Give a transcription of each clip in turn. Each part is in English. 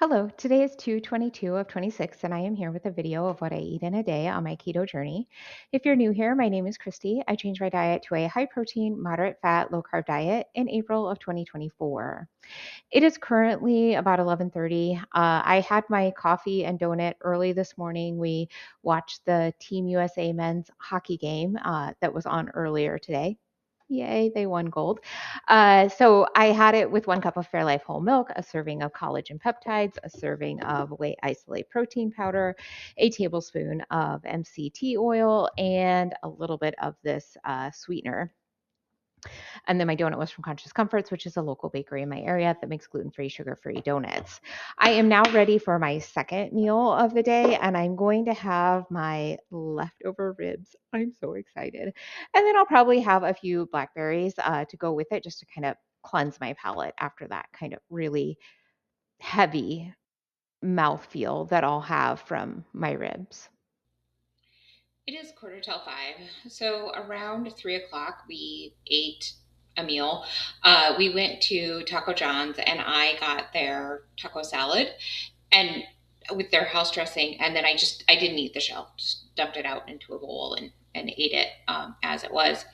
Hello, today is 2/22 of 26, and I am here with a video of what I eat in a day on my keto journey. If you're new here, my name is Christy. I changed my diet to a high protein, moderate fat, low carb diet in April of 2024. It is currently about 11:30. I had my coffee and donut early this morning. We watched the Team USA men's hockey game that was on earlier today. Yay, they won gold. So I had it with 1 cup of Fairlife whole milk, a serving of collagen peptides, a serving of whey isolate protein powder, a tablespoon of MCT oil, and a little bit of this sweetener. And then my donut was from Conscious Comforts, which is a local bakery in my area that makes gluten-free, sugar-free donuts. I am now ready for my second meal of the day, and I'm going to have my leftover ribs. I'm so excited. And then I'll probably have a few blackberries to go with it just to kind of cleanse my palate after that kind of really heavy mouthfeel that I'll have from my ribs. It is quarter till five. So around 3 o'clock, we ate a meal. We went to Taco John's and I got their taco salad and with their house dressing. And then I didn't eat the shell, just dumped it out into a bowl and ate it as it was.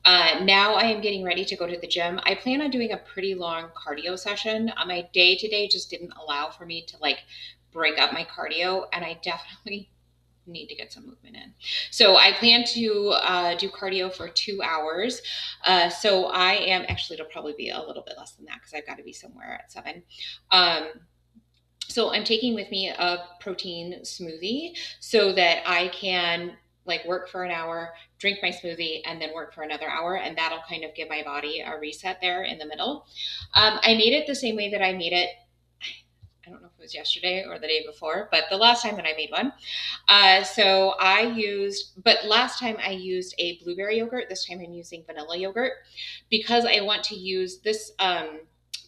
Now I am getting ready to go to the gym. I plan on doing a pretty long cardio session. My day today just didn't allow for me to like break up my cardio, and I definitely need to get some movement in. So I plan to do cardio for 2 hours. So I am actually, it'll probably be a little bit less than that because I've got to be somewhere at 7. Um, so I'm taking with me a protein smoothie so that I can like work for an hour, drink my smoothie, and then work for another hour. And that'll kind of give my body a reset there in the middle. I made it the same way that I made it. I don't know if it was yesterday or the day before, but the last time that I made one. But last time I used a blueberry yogurt. This time I'm using vanilla yogurt because I want to use this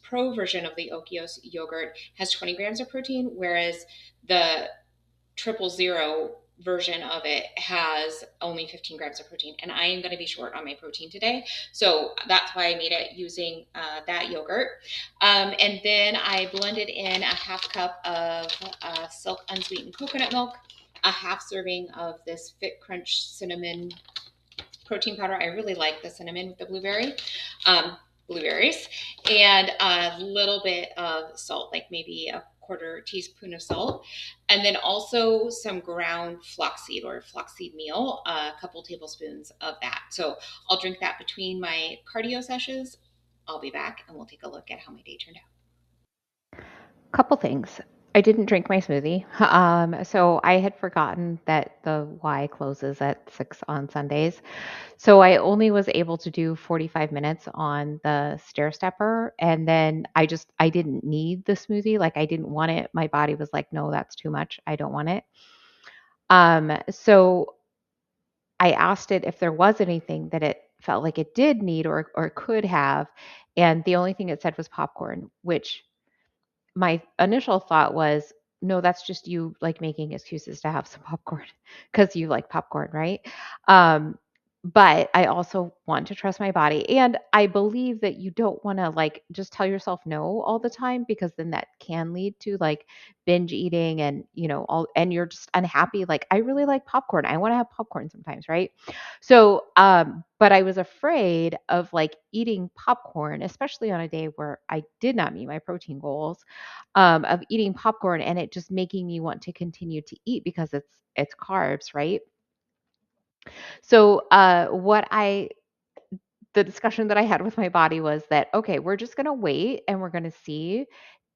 pro version of the Okios yogurt has 20 grams of protein, whereas the 000 version of it has only 15 grams of protein, and I am going to be short on my protein today, so that's why I made it using that yogurt. And then I blended in a half cup of silk unsweetened coconut milk, a half serving of this Fit Crunch cinnamon protein powder. I really like the cinnamon with the blueberries, and a little bit of salt, like maybe a quarter teaspoon of salt, and then also some ground flaxseed or flaxseed meal, a couple tablespoons of that. So I'll drink that between my cardio sessions. I'll be back and we'll take a look at how my day turned out. Couple things. I didn't drink my smoothie. So I had forgotten that the Y closes at 6 on Sundays. So I only was able to do 45 minutes on the stair stepper. And then I didn't need the smoothie. Like I didn't want it. My body was like, no, that's too much. I don't want it. So I asked it if there was anything that it felt like it did need or could have. And the only thing it said was popcorn, which my initial thought was, no, that's just you like making excuses to have some popcorn because you like popcorn, right? Um, but I also want to trust my body. And I believe that you don't want to like just tell yourself no all the time because then that can lead to like binge eating and, and you're just unhappy. Like, I really like popcorn. I want to have popcorn sometimes, right? So, but I was afraid of like eating popcorn, especially on a day where I did not meet my protein goals, of eating popcorn and it just making me want to continue to eat because it's carbs, right? So, the discussion that I had with my body was that, okay, we're just gonna wait and we're gonna see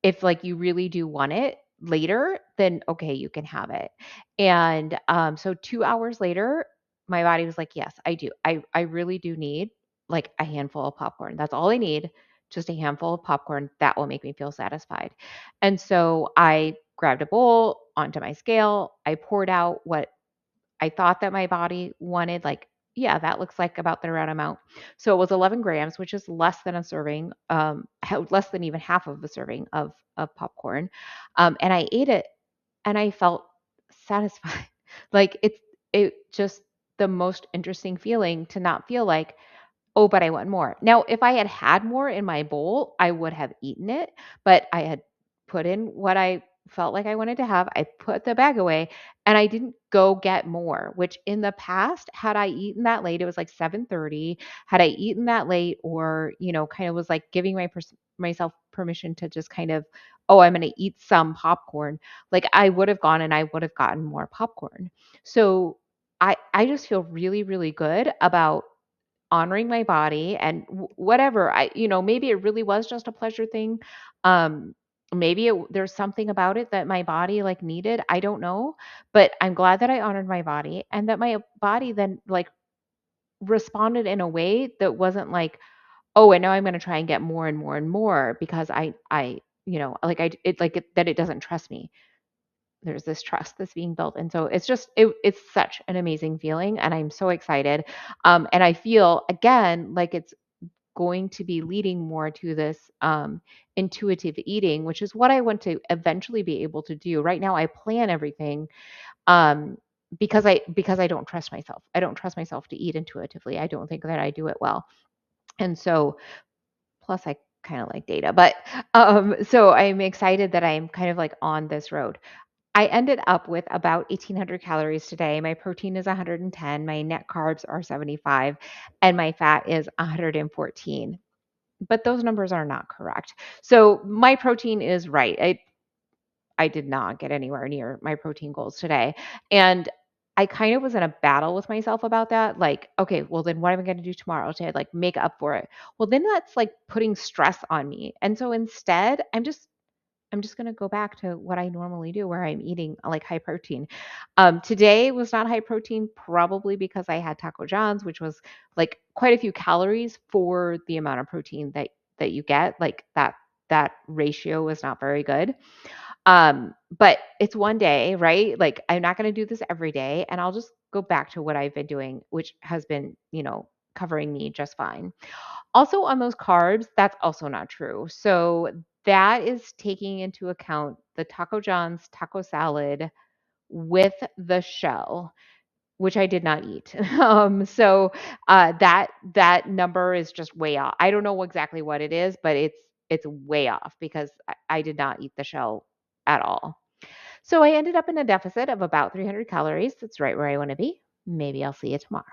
if like you really do want it later, then okay, you can have it. And so 2 hours later, my body was like, yes, I do. I really do need like a handful of popcorn. That's all I need. Just a handful of popcorn that will make me feel satisfied. And so I grabbed a bowl onto my scale. I poured out what I thought that my body wanted, like, yeah, that looks like about the right amount. So it was 11 grams, which is less than a serving, less than even half of a serving of popcorn. And I ate it and I felt satisfied. Like it just the most interesting feeling to not feel like, oh, but I want more. Now, if I had had more in my bowl, I would have eaten it, but I had put in what I felt like I wanted to have. I put the bag away and I didn't go get more, which in the past, had I eaten that late, it was like 7:30. Had I eaten that late or, kind of was like giving myself permission to just kind of, oh, I'm going to eat some popcorn, like I would have gone and I would have gotten more popcorn. So I just feel really, really good about honoring my body and whatever maybe it really was just a pleasure thing. um Maybe there's something about it that my body like needed, I don't know, but I'm glad that I honored my body and that my body then like responded in a way that wasn't like, oh, and now I'm going to try and get more and more and more because like that it doesn't trust me. There's this trust that's being built, and so it's such an amazing feeling and I'm so excited. And I feel again like it's going to be leading more to this intuitive eating, which is what I want to eventually be able to do. Right now, I plan everything um, because I don't trust myself. I don't trust myself to eat intuitively. I don't think that I do it well, and so plus I kind of like data, but so I'm excited that I'm kind of like on this road. I ended up with about 1,800 calories today. My protein is 110, my net carbs are 75, and my fat is 114. But those numbers are not correct. So my protein is right. I did not get anywhere near my protein goals today. And I kind of was in a battle with myself about that. Like, okay, well then what am I going to do tomorrow to like make up for it? Well, then that's like putting stress on me. And so instead, I'm just going to go back to what I normally do where I'm eating like high protein. Today was not high protein, probably because I had Taco John's, which was like quite a few calories for the amount of protein that you get. Like that ratio was not very good. But it's one day, right? Like I'm not going to do this every day, and I'll just go back to what I've been doing, which has been, covering me just fine. Also on those carbs, that's also not true. So that is taking into account the Taco John's taco salad with the shell, which I did not eat. That number is just way off. I don't know exactly what it is, but it's way off because I did not eat the shell at all. So I ended up in a deficit of about 300 calories. That's right where I want to be. Maybe I'll see you tomorrow.